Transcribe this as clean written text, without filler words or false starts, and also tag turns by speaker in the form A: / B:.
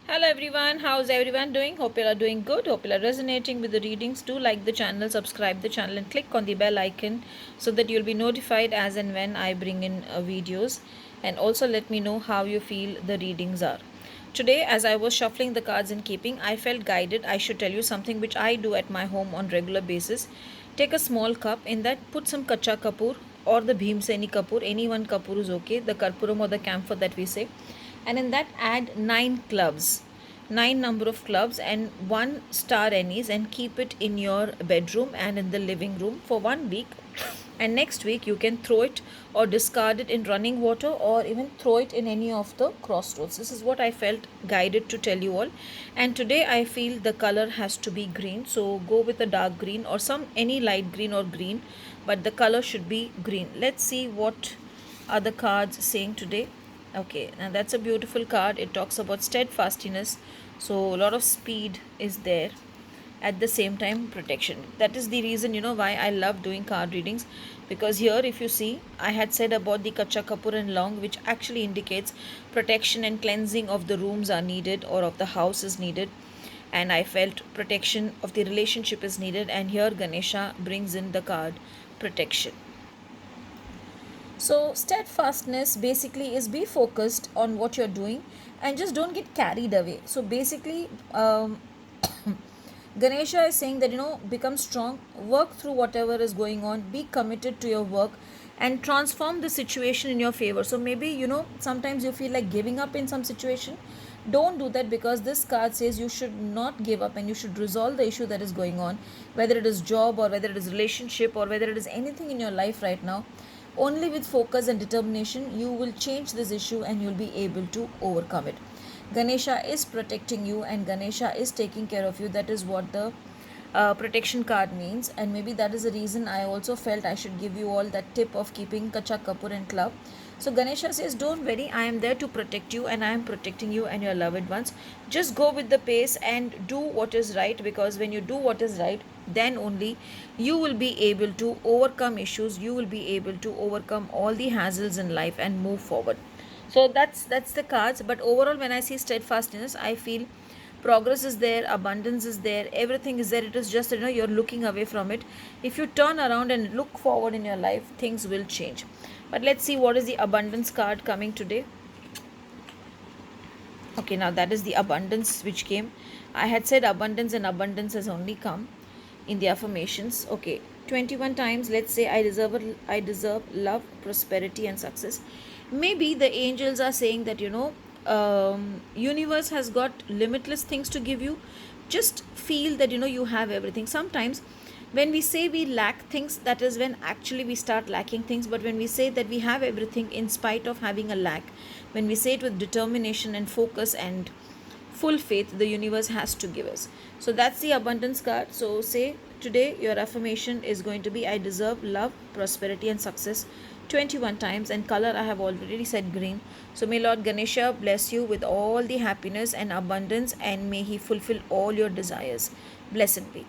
A: Hello everyone, how's everyone doing? Hope you are doing good. Hope you are resonating with the readings. Do like the channel, subscribe the channel and click on the bell icon so that you'll be notified as and when I bring in videos. And also let me know how you feel the readings are. Today, as I was shuffling the cards and keeping, I felt guided. I should tell you something which I do at my home on regular basis. Take a small cup, in that put some kacha kapur or the bhimseni kapur. Any one kapur is okay, the karpuram or the camphor that we say. And in that add 9 cloves, 9 number of cloves and 1 star anise, and keep it in your bedroom and in the living room for 1 week. And next week you can throw it or discard it in running water, or even throw it in any of the crossroads. This is what I felt guided to tell you all. And today I feel the color has to be green, so go with a dark green or any light green or green, but the color should be green. Let's see what are the cards saying today. Okay, now that's a beautiful card. It talks about steadfastness, so a lot of speed is there. At the same time, protection. That is the reason, why I love doing card readings, because here if you see, I had said about the kacha kapur and long, which actually indicates protection and cleansing of the rooms are needed or of the house is needed, and I felt protection of the relationship is needed, and here Ganesha brings in the card protection. So, steadfastness basically is be focused on what you're doing and just don't get carried away. So, basically, Ganesha is saying that become strong, work through whatever is going on, be committed to your work, and transform the situation in your favor. So, maybe sometimes you feel like giving up in some situation. Don't do that, because this card says you should not give up and you should resolve the issue that is going on, whether it is job or whether it is relationship or whether it is anything in your life right now. Only with focus and determination you will change this issue and you'll be able to overcome it. Ganesha is protecting you and Ganesha is taking care of you. That is what the protection card means, and maybe that is the reason I also felt I should give you all that tip of keeping kacha kapur and club. So Ganesha says, don't worry, I am there to protect you and I am protecting you and your loved ones. Just go with the pace and do what is right, because when you do what is right, then only you will be able to overcome issues, you will be able to overcome all the hassles in life and move forward. So that's the cards. But overall, when I see steadfastness, I feel progress is there, abundance is there, everything is there. It is just you're looking away from it. If you turn around and look forward in your life, things will change. But let's see what is the abundance card coming today. Okay, now that is the abundance which came. I had said abundance, and abundance has only come in the affirmations. Okay, 21 times. Let's say I deserve love, prosperity and success. Maybe the angels are saying that universe has got limitless things to give you. Just feel that you have everything. Sometimes when we say we lack things, that is when actually we start lacking things. But when we say that we have everything in spite of having a lack, when we say it with determination and focus and full faith, the universe has to give us. So that's the abundance card. So say today your affirmation is going to be, I deserve love, prosperity and success 21 times, and color I have already said green. So may Lord Ganesha bless you with all the happiness and abundance, and may he fulfill all your desires. Blessed be.